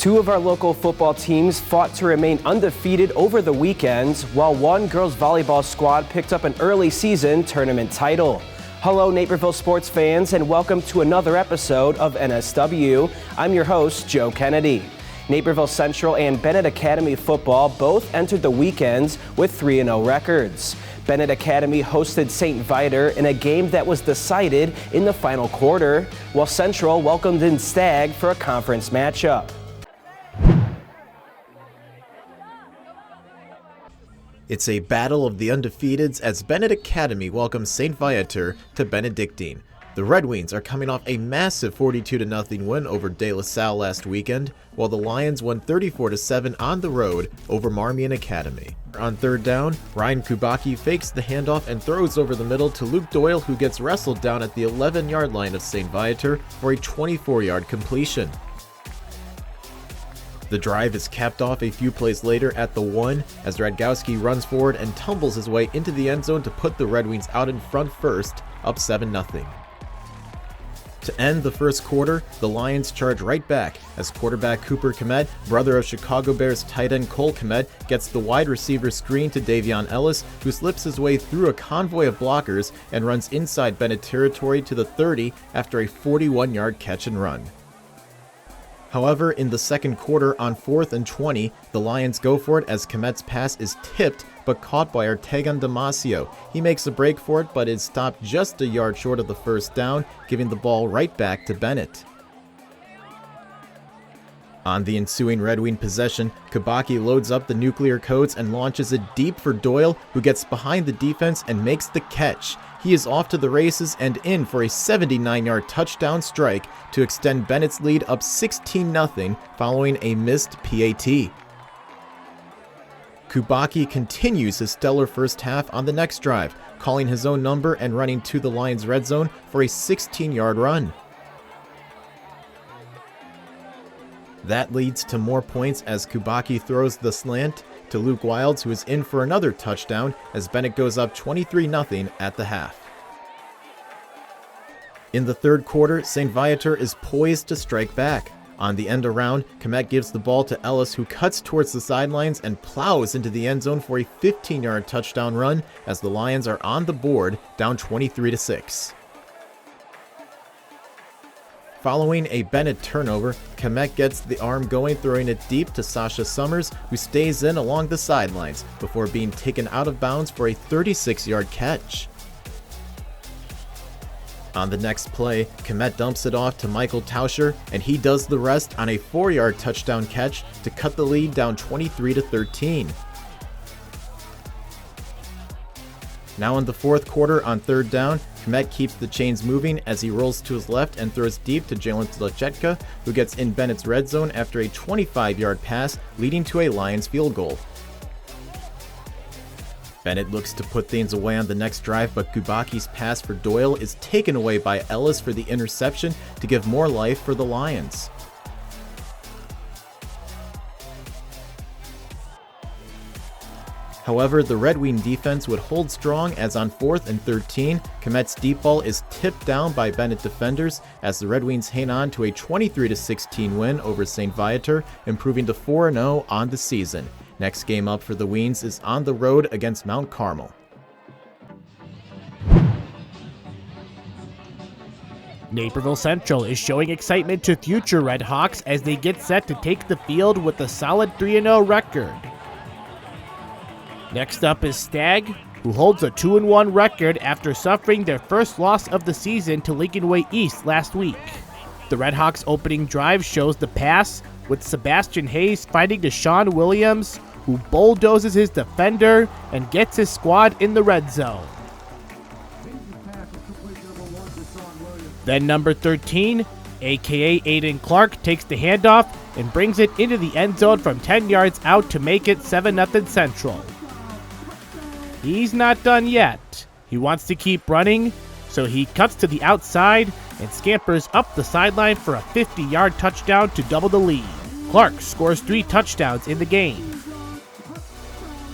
Two of our local football teams fought to remain undefeated over the weekend, while one girls volleyball squad picked up an early season tournament title. Hello, Naperville sports fans, and welcome to another episode of NSW. I'm your host, Joe Kennedy. Naperville Central and Bennett Academy football both entered the weekends with 3-0 records. Bennett Academy hosted St. Viator in a game that was decided in the final quarter, while Central welcomed in Stagg for a conference matchup. It's a battle of the undefeateds as Bennett Academy welcomes St. Viator to Benedictine. The Red Wings are coming off a massive 42-0 win over De La Salle last weekend, while the Lions won 34-7 on the road over Marmion Academy. On third down, Ryan Kubaki fakes the handoff and throws over the middle to Luke Doyle, who gets wrestled down at the 11-yard line of St. Viator for a 24-yard completion. The drive is capped off a few plays later at the 1 as Radgowski runs forward and tumbles his way into the end zone to put the Red Wings out in front first, up 7-0. To end the first quarter, the Lions charge right back as quarterback Cooper Komet, brother of Chicago Bears tight end Cole Komet, gets the wide receiver screen to Davion Ellis, who slips his way through a convoy of blockers and runs inside Bennett territory to the 30 after a 41-yard catch and run. However, in the second quarter on 4th and 20, the Lions go for it as Komet's pass is tipped but caught by Ortegan Damasio. He makes a break for it but is stopped just a yard short of the first down, giving the ball right back to Bennett. On the ensuing Red Wing possession, Kubaki loads up the nuclear codes and launches it deep for Doyle, who gets behind the defense and makes the catch. He is off to the races and in for a 79-yard touchdown strike to extend Bennett's lead up 16-0 following a missed PAT. Kubaki continues his stellar first half on the next drive, calling his own number and running to the Lions' red zone for a 16-yard run. That leads to more points as Kubaki throws the slant to Luke Wilds, who is in for another touchdown as Bennett goes up 23-0 at the half. In the third quarter, St. Viator is poised to strike back. On the end around, Komet gives the ball to Ellis, who cuts towards the sidelines and plows into the end zone for a 15-yard touchdown run as the Lions are on the board, down 23-6. Following a Bennett turnover, Komet gets the arm going, throwing it deep to Sasha Summers, who stays in along the sidelines before being taken out of bounds for a 36-yard catch. On the next play, Komet dumps it off to Michael Tauscher, and he does the rest on a 4-yard touchdown catch to cut the lead down 23-13. Now in the fourth quarter on third down, Komet keeps the chains moving as he rolls to his left and throws deep to Jalen Tlachetka, who gets in Bennett's red zone after a 25-yard pass, leading to a Lions field goal. Bennett looks to put things away on the next drive, but Kubaki's pass for Doyle is taken away by Ellis for the interception to give more life for the Lions. However, the Red Wing defense would hold strong as on 4th and 13, Komet's deep ball is tipped down by Bennett defenders as the Red Wings hang on to a 23-16 win over St. Viator, improving to 4-0 on the season. Next game up for the Wings is on the road against Mount Carmel. Naperville Central is showing excitement to future Red Hawks as they get set to take the field with a solid 3-0 record. Next up is Stagg, who holds a 2-1 record after suffering their first loss of the season to Lincoln Way East last week. The Red Hawks' opening drive shows the pass, with Sebastian Hayes finding Deshaun Williams, who bulldozes his defender and gets his squad in the red zone. Then number 13, aka Aiden Clark, takes the handoff and brings it into the end zone from 10 yards out to make it 7-0 Central. He's not done yet. He wants to keep running, so he cuts to the outside and scampers up the sideline for a 50-yard touchdown to double the lead. Clark scores 3 touchdowns in the game.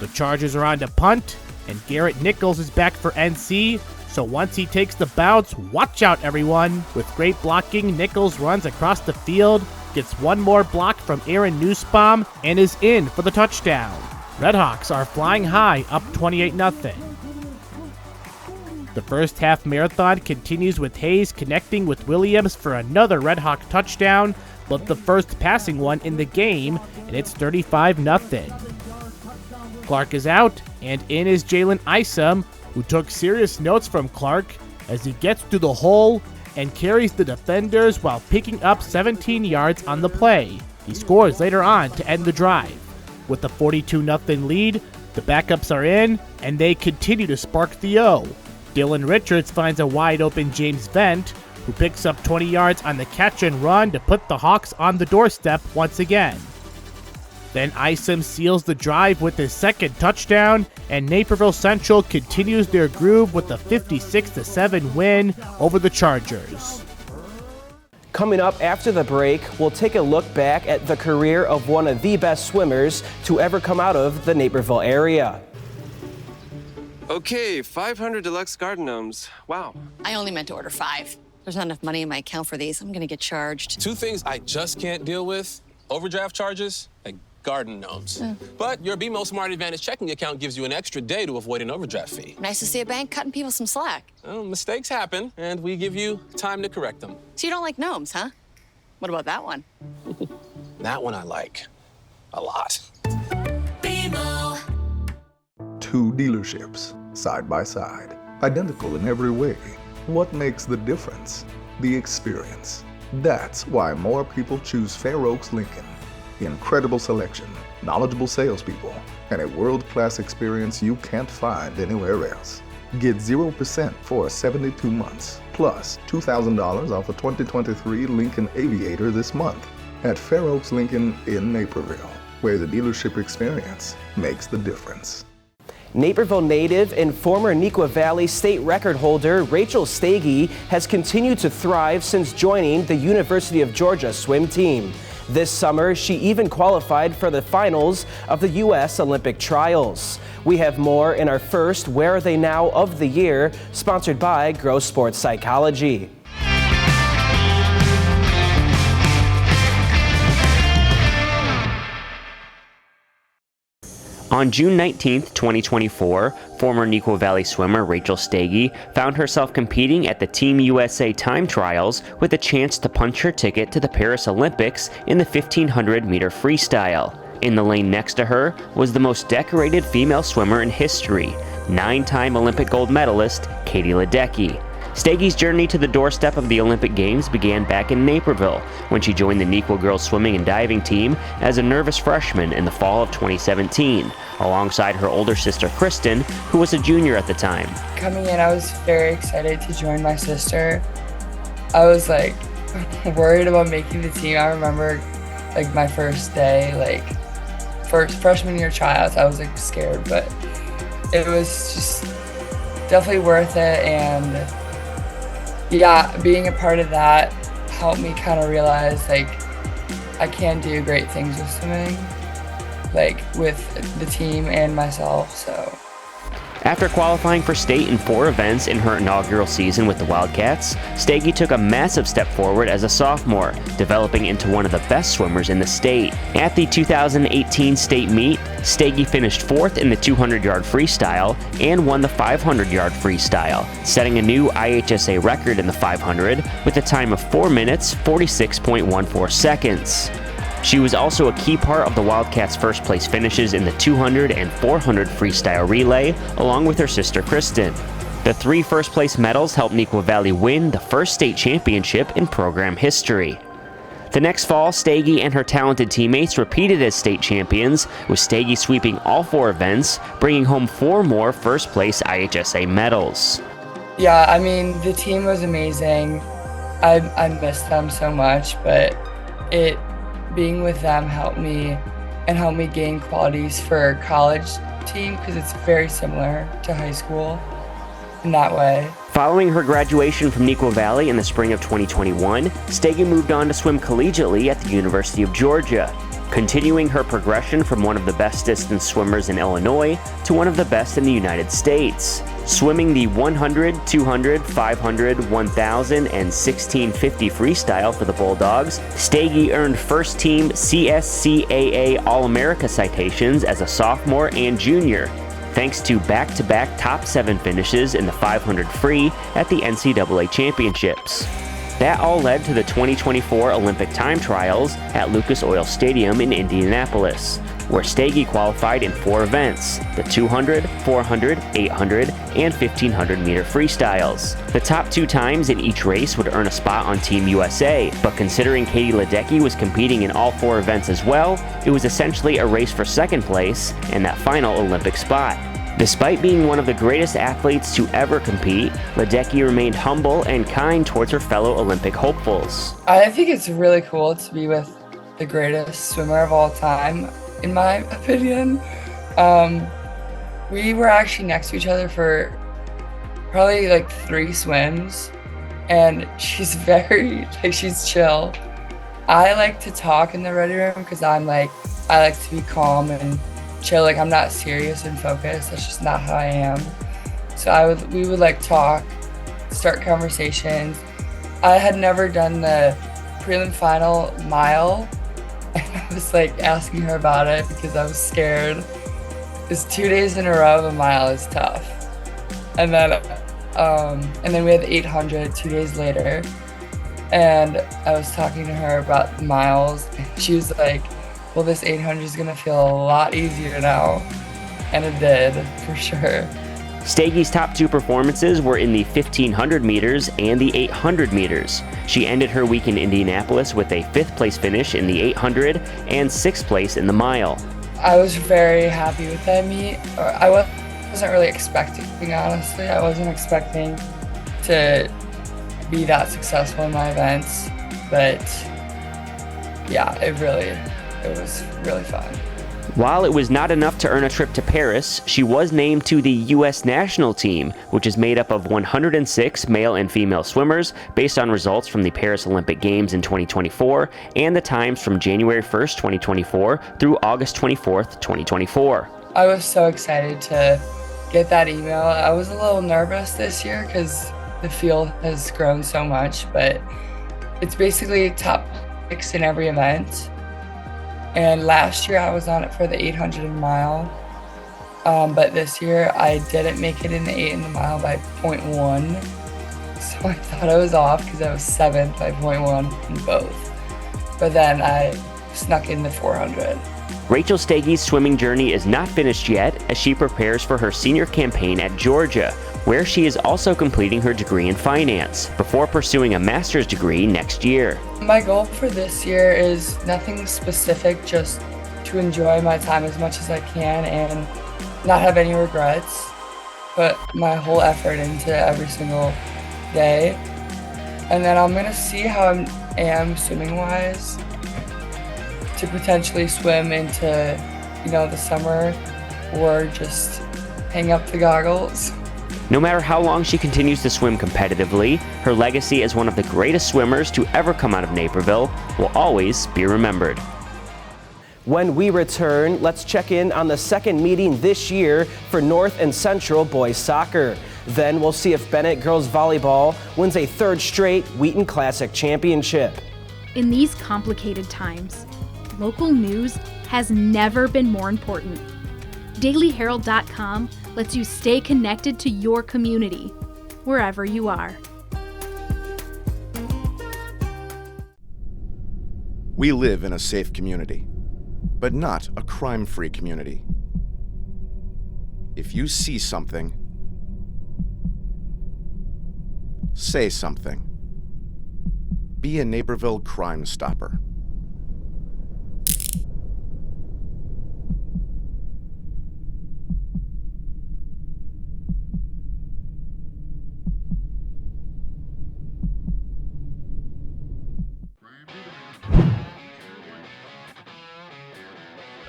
The Chargers are on to punt, and Garrett Nichols is back for NC, so once he takes the bounce, watch out everyone. With great blocking, Nichols runs across the field, gets one more block from Aaron Nussbaum and is in for the touchdown. Redhawks are flying high, up 28-0. The first half marathon continues with Hayes connecting with Williams for another Redhawk touchdown, but the first passing one in the game, and it's 35-0. Clark is out, and in is Jalen Isom, who took serious notes from Clark as he gets through the hole and carries the defenders while picking up 17 yards on the play. He scores later on to end the drive. With a 42-0 lead, the backups are in, and they continue to spark the O. Dylan Richards finds a wide-open James Vent, who picks up 20 yards on the catch and run to put the Hawks on the doorstep once again. Then Isom seals the drive with his second touchdown, and Naperville Central continues their groove with a 56-7 win over the Chargers. Coming up after the break, we'll take a look back at the career of one of the best swimmers to ever come out of the Naperville area. Okay, 500 deluxe garden gnomes. Wow. I only meant to order 5. There's not enough money in my account for these. I'm gonna get charged. 2 things I just can't deal with: overdraft charges and garden gnomes. But your BMO Smart Advantage checking account gives you an extra day to avoid an overdraft fee. Nice to see a bank cutting people some slack. Well, mistakes happen, and we give you time to correct them. So you don't like gnomes, huh? What about that one? That one I like a lot. BMO. 2 dealerships, side by side, identical in every way. What makes the difference? The experience. That's why more people choose Fair Oaks Lincoln. Incredible selection, knowledgeable salespeople, and a world-class experience you can't find anywhere else. Get 0% for 72 months, plus $2,000 off a 2023 Lincoln Aviator this month at Fair Oaks Lincoln in Naperville, where the dealership experience makes the difference. Naperville native and former Neuqua Valley state record holder Rachel Stagey has continued to thrive since joining the University of Georgia swim team. This summer, she even qualified for the finals of the U.S. Olympic trials. We have more in our first Where Are They Now of the year, sponsored by Grow Sports Psychology. On June 19, 2024, former Neuqua Valley swimmer Rachel Stagey found herself competing at the Team USA time trials with a chance to punch her ticket to the Paris Olympics in the 1500-meter freestyle. In the lane next to her was the most decorated female swimmer in history, 9-time Olympic gold medalist Katie Ledecky. Stagey's journey to the doorstep of the Olympic Games began back in Naperville when she joined the Neuqua girls swimming and diving team as a nervous freshman in the fall of 2017, alongside her older sister Kristen, who was a junior at the time. Coming in, I was very excited to join my sister. I was worried about making the team. I remember my first day, first freshman year tryouts, I was scared, but it was just definitely worth it. And yeah, being a part of that helped me kind of realize I can do great things with swimming, with the team and myself, so. After qualifying for state in 4 events in her inaugural season with the Wildcats, Stagey took a massive step forward as a sophomore, developing into one of the best swimmers in the state. At the 2018 state meet, Stagey finished 4th in the 200-yard freestyle and won the 500-yard freestyle, setting a new IHSA record in the 500 with a time of 4 minutes, 46.14 seconds. She was also a key part of the Wildcats' first-place finishes in the 200 and 400 freestyle relay, along with her sister Kristen. The 3 first-place medals helped Neuqua Valley win the first state championship in program history. The next fall, Stagey and her talented teammates repeated as state champions, with Stagey sweeping all 4 events, bringing home 4 more first-place IHSA medals. Yeah, the team was amazing. I missed them so much, but being with them helped me gain qualities for college team because it's very similar to high school in that way. Following her graduation from Neuqua Valley in the spring of 2021, Stagey moved on to swim collegiately at the University of Georgia, continuing her progression from one of the best distance swimmers in Illinois to one of the best in the United States. Swimming the 100, 200, 500, 1000, and 1650 freestyle for the Bulldogs, Stege earned first-team CSCAA All-America citations as a sophomore and junior, thanks to back-to-back top 7 finishes in the 500 free at the NCAA Championships. That all led to the 2024 Olympic time trials at Lucas Oil Stadium in Indianapolis, where Stege qualified in 4 events: the 200, 400, 800, and 1500 meter freestyles. The top 2 times in each race would earn a spot on Team USA, but considering Katie Ledecky was competing in all 4 events as well, it was essentially a race for second place and that final Olympic spot. Despite being one of the greatest athletes to ever compete, Ledecky remained humble and kind towards her fellow Olympic hopefuls. I think it's really cool to be with the greatest swimmer of all time, in my opinion. We were actually next to each other for probably like 3 swims, and she's she's chill. I like to talk in the ready room because I like to be calm and chill. Like, I'm not serious and focused. That's just not how I am. So we would like talk, start conversations. I had never done the prelim final mile, and I was like asking her about it because I was scared. Because 2 days in a row of a mile is tough. And then we had the 800 2 days later, and I was talking to her about miles, and she was like, well, this 800 is gonna feel a lot easier now. And it did, for sure. Stege's top 2 performances were in the 1500 meters and the 800 meters. She ended her week in Indianapolis with a 5th place finish in the 800 and 6th place in the mile. I was very happy with that meet. I wasn't really expecting, honestly. I wasn't expecting to be that successful in my events, but yeah, it was really fun. While it was not enough to earn a trip to Paris, she was named to the U.S. national team, which is made up of 106 male and female swimmers based on results from the Paris Olympic Games in 2024 and the times from January 1st, 2024 through August 24th, 2024. I was so excited to get that email. I was a little nervous this year because the field has grown so much, but it's basically top 6 in every event. And last year I was on it for the 800 mile, but this year I didn't make it in the 8 in the mile by 0.1. So I thought I was off because I was 7th by 0.1 in both. But then I snuck in the 400. Rachel Stege's swimming journey is not finished yet as she prepares for her senior campaign at Georgia, where she is also completing her degree in finance before pursuing a master's degree next year. My goal for this year is nothing specific, just to enjoy my time as much as I can and not have any regrets. Put my whole effort into every single day. And then I'm gonna see how I am swimming-wise to potentially swim into, the summer or just hang up the goggles. No matter how long she continues to swim competitively, her legacy as one of the greatest swimmers to ever come out of Naperville will always be remembered. When we return, let's check in on the second meeting this year for North and Central boys soccer. Then we'll see if Bennett girls volleyball wins a 3rd straight Wheaton Classic championship. In these complicated times, local news has never been more important. DailyHerald.com lets you stay connected to your community, wherever you are. We live in a safe community, but not a crime-free community. If you see something, say something. Be a Naperville Crime Stopper.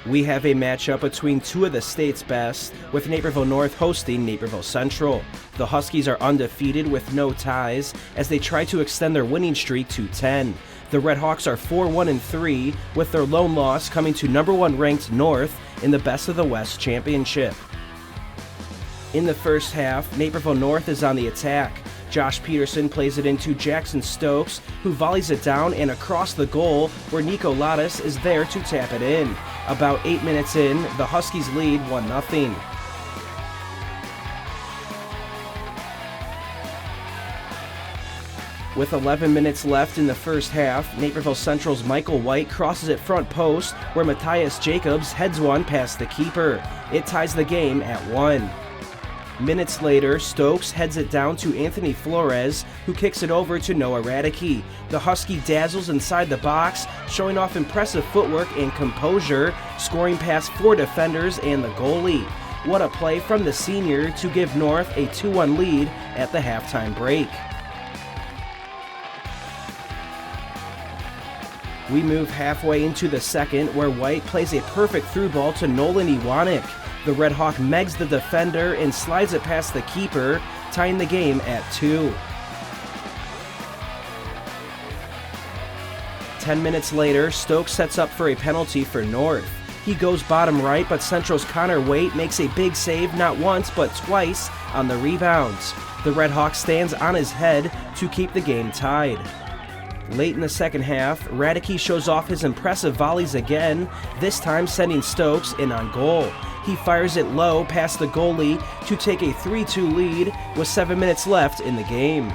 We have a matchup between 2 of the state's best, with Naperville North hosting Naperville Central. The Huskies are undefeated with no ties as they try to extend their winning streak to 10. The Red Hawks are 4-1-3, with their lone loss coming to number 1 ranked North in the Best of the West championship. In the first half, Naperville North is on the attack. Josh Peterson plays it into Jackson Stokes, who volleys it down and across the goal, where Nico Lattis is there to tap it in. About 8 minutes in, the Huskies lead 1-0. With 11 minutes left in the first half, Naperville Central's Michael White crosses it front post, where Matthias Jacobs heads one past the keeper. It ties the game at 1. Minutes later, Stokes heads it down to Anthony Flores, who kicks it over to Noah Radicke. The Husky dazzles inside the box, showing off impressive footwork and composure, scoring past 4 defenders and the goalie. What a play from the senior to give North a 2-1 lead at the halftime break. We move halfway into the second, where White plays a perfect through ball to Nolan Iwanek. The Red Hawk megs the defender and slides it past the keeper, tying the game at 2. 10 minutes later, Stokes sets up for a penalty for North. He goes bottom right, but Central's Connor Waite makes a big save not once but twice on the rebounds. The Red Hawk stands on his head to keep the game tied. Late in the second half, Radicke shows off his impressive volleys again, this time sending Stokes in on goal. He fires it low past the goalie to take a 3-2 lead with 7 minutes left in the game.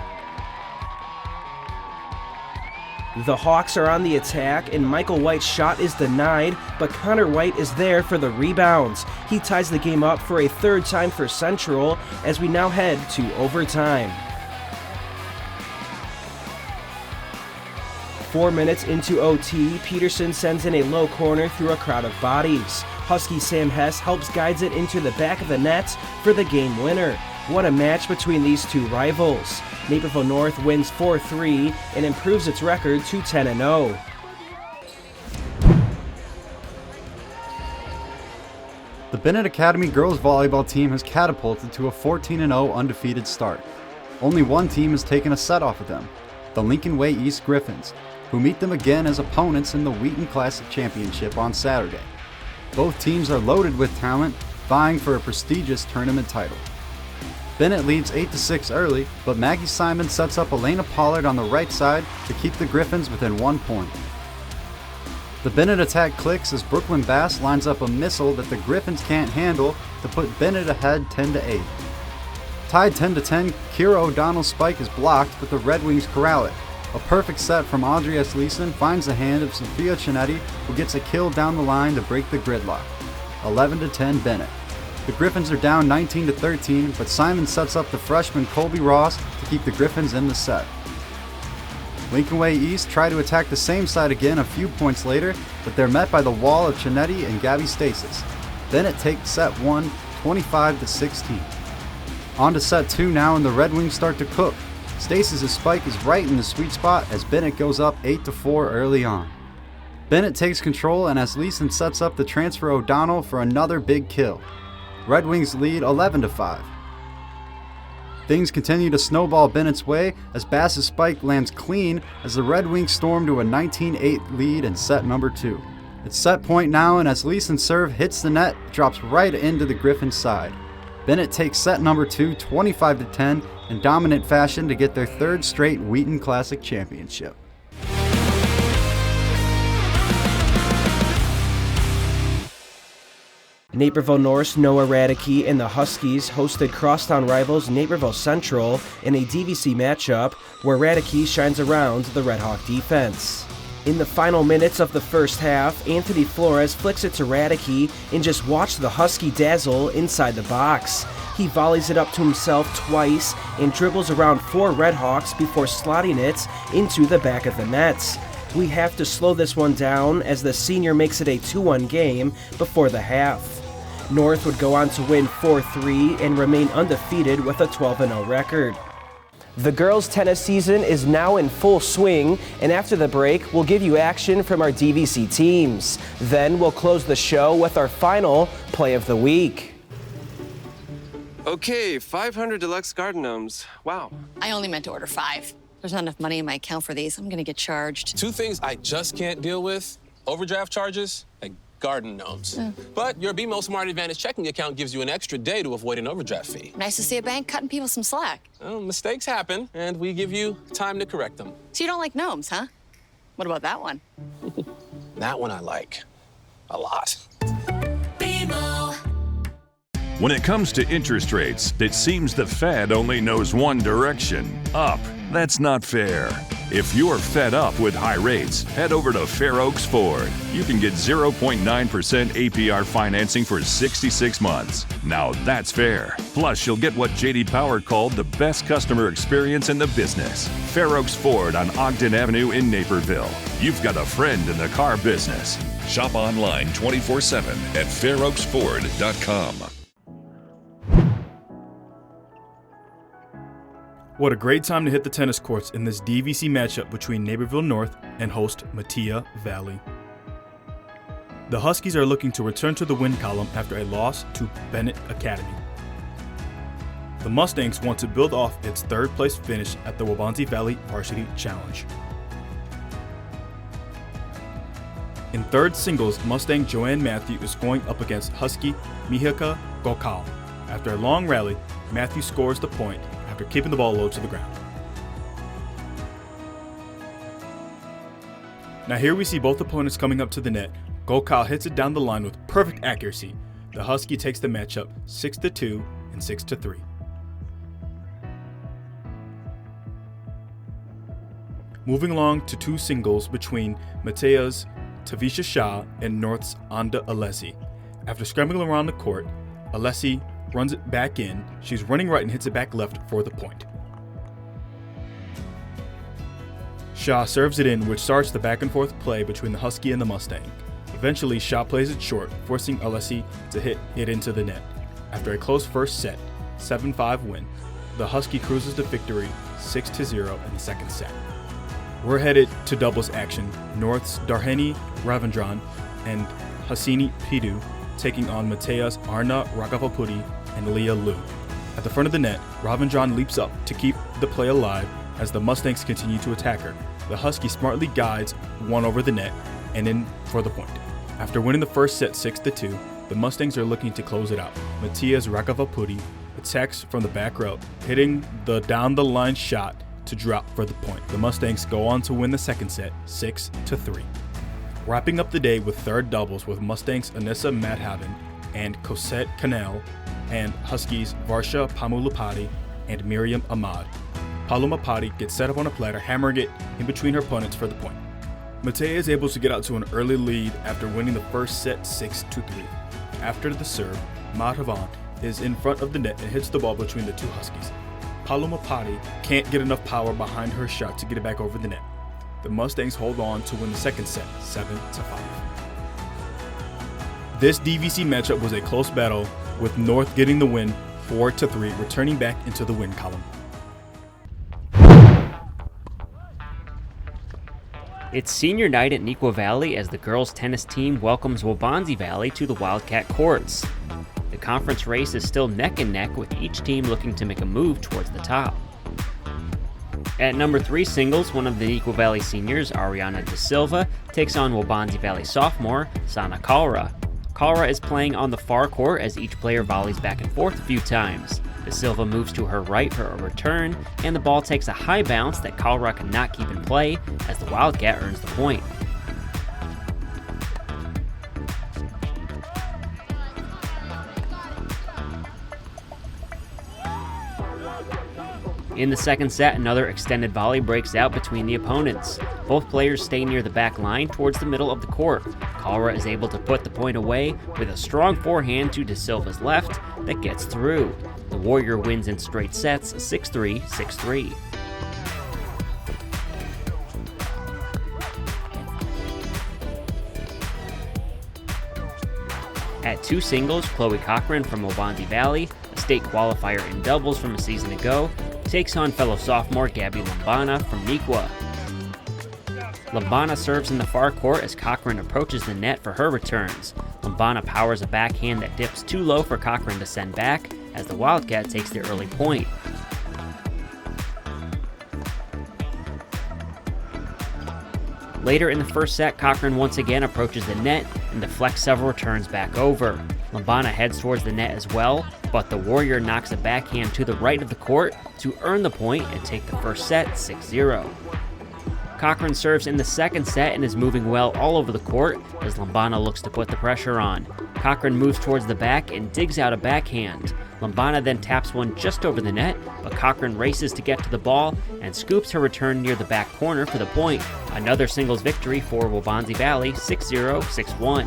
The Hawks are on the attack and Michael White's shot is denied, but Connor White is there for the rebounds. He ties the game up for a third time for Central as we now head to overtime. 4 minutes into OT, Peterson sends in a low corner through a crowd of bodies. Husky Sam Hess helps guides it into the back of the net for the game winner. What a match between these two rivals. Naperville North wins 4-3 and improves its record to 10-0. The Bennett Academy girls volleyball team has catapulted to a 14-0 undefeated start. Only one team has taken a set off of them, the Lincoln Way East Griffins, who meet them again as opponents in the Wheaton Classic Championship on Saturday. Both teams are loaded with talent, vying for a prestigious tournament title. Bennett leads 8-6 early, but Maggie Simon sets up Elena Pollard on the right side to keep the Griffins within 1 point. The Bennett attack clicks as Brooklyn Bass lines up a missile that the Griffins can't handle to put Bennett ahead 10-8. Tied 10-10, Kira O'Donnell's spike is blocked, but the Red Wings corral it. A perfect set from Audrey S. Leeson finds the hand of Sophia Cianetti, who gets a kill down the line to break the gridlock. 11-10 Bennett. The Griffins are down 19-13, but Simon sets up the freshman Colby Ross to keep the Griffins in the set. Lincoln Way East try to attack the same side again a few points later, but they're met by the wall of Cianetti and Gabby Stasis. Bennett takes set 1, 25-16. On to set 2 now, and the Red Wings start to cook. Stasis' spike is right in the sweet spot as Bennett goes up 8-4 early on. Bennett takes control, and as Leeson sets up the transfer O'Donnell for another big kill. Red Wings lead 11-5. Things continue to snowball Bennett's way as Bass's spike lands clean as the Red Wings storm to a 19-8 lead in set number 2. It's set point now, and as Leeson's serve hits the net, it drops right into the Griffins' side. Bennett takes set number 2 25-10 in dominant fashion to get their third straight Wheaton Classic Championship. Naperville North's Noah Radicke and the Huskies hosted crosstown rivals Naperville Central in a DVC matchup where Radicke shines around the Red Hawk defense. In the final minutes of the first half, Anthony Flores flicks it to Radicke and just watch the Husky dazzle inside the box. He volleys it up to himself twice and dribbles around 4 Red Hawks before slotting it into the back of the net. We have to slow this one down as the senior makes it a 2-1 game before the half. North would go on to win 4-3 and remain undefeated with a 12-0 record. The girls' tennis season is now in full swing, and after the break, we'll give you action from our DVC teams. Then we'll close the show with our final play of the week. Okay, 500 deluxe garden gnomes. Wow. I only meant to order 5. There's not enough money in my account for these. I'm gonna get charged. 2 things I just can't deal with: overdraft charges and garden gnomes. But your BMO Smart Advantage checking account gives you an extra day to avoid an overdraft fee. Nice to see a bank cutting people some slack. Well, mistakes happen, and we give you time to correct them. So you don't like gnomes, huh? What about that one? That one I like a lot. When it comes to interest rates, it seems the Fed only knows one direction, up. That's not fair. If you're fed up with high rates, head over to Fair Oaks Ford. You can get 0.9% APR financing for 66 months. Now that's fair. Plus, you'll get what J.D. Power called the best customer experience in the business. Fair Oaks Ford on Ogden Avenue in Naperville. You've got a friend in the car business. Shop online 24/7 at fairoaksford.com. What a great time to hit the tennis courts in this DVC matchup between Naperville North and host Matea Valley. The Huskies are looking to return to the win column after a loss to Bennett Academy. The Mustangs want to build off its third-place finish at the Waubonsie Valley Varsity Challenge. In third singles, Mustang Joanne Matthew is going up against Husky Mihika Gokal. After a long rally, Matthew scores the point after keeping the ball low to the ground. Now here we see both opponents coming up to the net. Gokal hits it down the line with perfect accuracy. The Husky takes the matchup 6-2 and 6-3. Moving along to two singles between Matea's Tavisha Shah and North's Anda Alessi. After scrambling around the court, Alessi runs it back in. She's running right and hits it back left for the point. Shah serves it in, which starts the back and forth play between the Husky and the Mustang. Eventually, Shah plays it short, forcing Alessi to hit it into the net. After a close first set, 7-5 win, the Husky cruises to victory 6-0 in the second set. We're headed to doubles action. North's Darheni Ravindran and Hasini Pidu taking on Matea's Arna Raghavapudi and Leah Liu. At the front of the net, Ravindran leaps up to keep the play alive as the Mustangs continue to attack her. The Husky smartly guides one over the net and in for the point. After winning the first set 6-2, the Mustangs are looking to close it out. Matea's Raghavapudi attacks from the back row, hitting the down-the-line shot to drop for the point. The Mustangs go on to win the second set 6-3. Wrapping up the day with third doubles with Mustangs Anissa Madhavan and Cosette Canel and Huskies Varsha Pamulapati and Miriam Ahmad. Palumapati gets set up on a platter, hammering it in between her opponents for the point. Matea is able to get out to an early lead after winning the first set 6-3. After the serve, Madhavan is in front of the net and hits the ball between the two Huskies. Palumapati can't get enough power behind her shot to get it back over the net. The Mustangs hold on to win the second set 7-5. This DVC matchup was a close battle, with North getting the win 4-3, returning back into the win column. It's senior night at Neuqua Valley as the girls' tennis team welcomes Waubonsie Valley to the Wildcat courts. The conference race is still neck and neck, with each team looking to make a move towards the top. At number 3 singles, one of the Neuqua Valley seniors, Ariana De Silva, takes on Waubonsie Valley sophomore, Sana Kalra. Kalra is playing on the far court as each player volleys back and forth a few times. De Silva moves to her right for a return, and the ball takes a high bounce that Kalra cannot keep in play as the Wildcat earns the point. In the second set, another extended volley breaks out between the opponents. Both players stay near the back line towards the middle of the court. Kalra is able to put the point away with a strong forehand to De Silva's left that gets through. The Warrior wins in straight sets 6-3, 6-3. At 2 singles, Chloe Cochran from Waubonsie Valley, a state qualifier in doubles from a season ago, takes on fellow sophomore Gabby Lombana from Neuqua. Lombana serves in the far court as Cochran approaches the net for her returns. Lombana powers a backhand that dips too low for Cochran to send back as the Wildcat takes the early point. Later in the first set, Cochran once again approaches the net and deflects several returns back over. Lambana heads towards the net as well, but the Warrior knocks a backhand to the right of the court to earn the point and take the first set 6-0. Cochran serves in the second set and is moving well all over the court as Lambana looks to put the pressure on. Cochran moves towards the back and digs out a backhand. Lambana then taps one just over the net, but Cochran races to get to the ball and scoops her return near the back corner for the point. Another singles victory for Waubonsie Valley, 6-0, 6-1.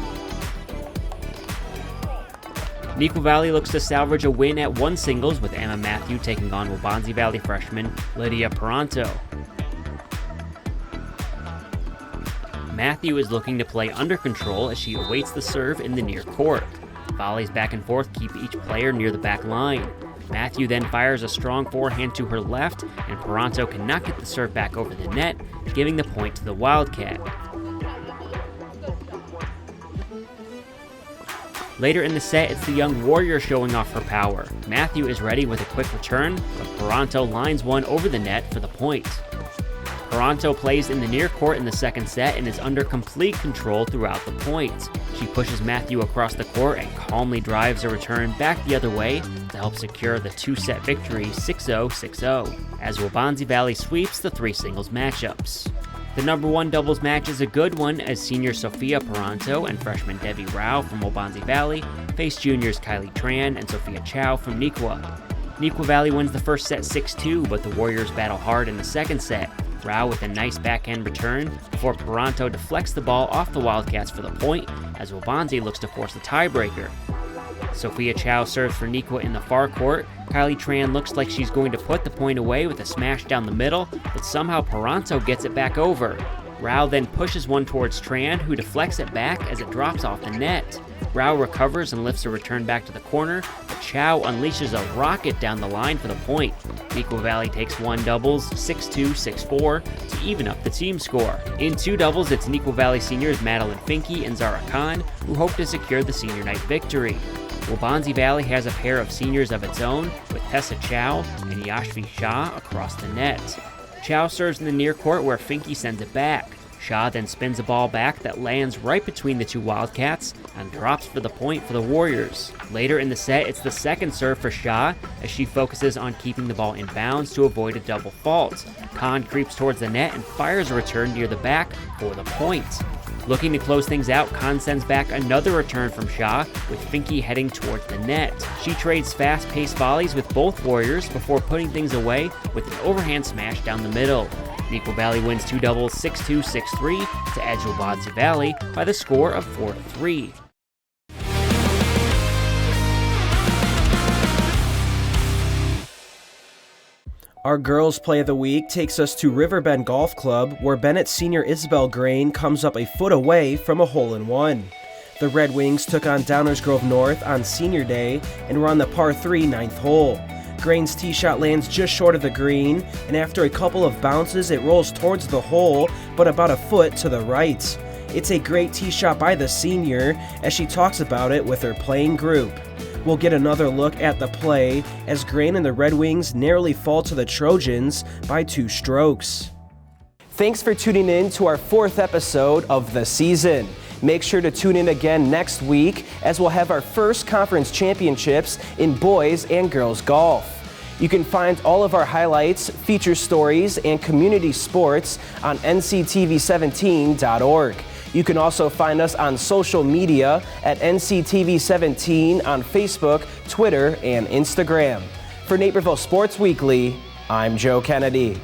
Neuqua Valley looks to salvage a win at one singles with Emma Matthew taking on Waubonsie Valley freshman Lydia Peranto. Matthew is looking to play under control as she awaits the serve in the near court. Volleys back and forth keep each player near the back line. Matthew then fires a strong forehand to her left, and Peranto cannot get the serve back over the net, giving the point to the Wildcat. Later in the set, it's the young Warrior showing off her power. Matthew is ready with a quick return, but Peranto lines one over the net for the point. Peranto plays in the near court in the second set and is under complete control throughout the point. She pushes Matthew across the court and calmly drives a return back the other way to help secure the two-set victory 6-0, 6-0, as Waubonsie Valley sweeps the three singles matchups. The number one doubles match is a good one as senior Sophia Peranto and freshman Debbie Rao from Waubonsie Valley face juniors Kylie Tran and Sophia Chow from Neuqua. Neuqua Valley wins the first set 6-2, but the Warriors battle hard in the second set. Rao with a nice backhand return before Peranto deflects the ball off the Wildcats for the point as Waubonsie looks to force the tiebreaker. Sophia Chow serves for Neuqua in the far court. Kylie Tran looks like she's going to put the point away with a smash down the middle, but somehow Peranto gets it back over. Rao then pushes one towards Tran, who deflects it back as it drops off the net. Rao recovers and lifts a return back to the corner, but Chow unleashes a rocket down the line for the point. Neuqua Valley takes one doubles, 6-2, 6-4, to even up the team score. In two doubles, it's Neuqua Valley seniors Madeline Finke and Zara Khan, who hope to secure the senior night victory. Waubonsie Valley has a pair of seniors of its own, with Tessa Chow and Yashvi Shah across the net. Chow serves in the near court where Finke sends it back. Shah then spins a ball back that lands right between the two Wildcats and drops for the point for the Warriors. Later in the set, it's the second serve for Shah as she focuses on keeping the ball in bounds to avoid a double fault. Khan creeps towards the net and fires a return near the back for the point. Looking to close things out, Khan sends back another return from Shah, with Finke heading towards the net. She trades fast-paced volleys with both Warriors before putting things away with an overhand smash down the middle. Neuqua Valley wins two doubles 6-2, 6-3 to edge Waubonsie Valley by the score of 4-3. Our girls' play of the week takes us to Riverbend Golf Club, where Bennett senior Isabel Grain comes up a foot away from a hole-in-one. The Red Wings took on Downers Grove North on senior day and were on the par 3 ninth hole. Grain's tee shot lands just short of the green, and after a couple of bounces, it rolls towards the hole, but about a foot to the right. It's a great tee shot by the senior, as she talks about it with her playing group. We'll get another look at the play as Grain and the Red Wings narrowly fall to the Trojans by 2 strokes. Thanks for tuning in to our 4th episode of the season. Make sure to tune in again next week as we'll have our first conference championships in boys and girls golf. You can find all of our highlights, feature stories, and community sports on nctv17.org. You can also find us on social media at NCTV17 on Facebook, Twitter, and Instagram. For Naperville Sports Weekly, I'm Joe Kennedy.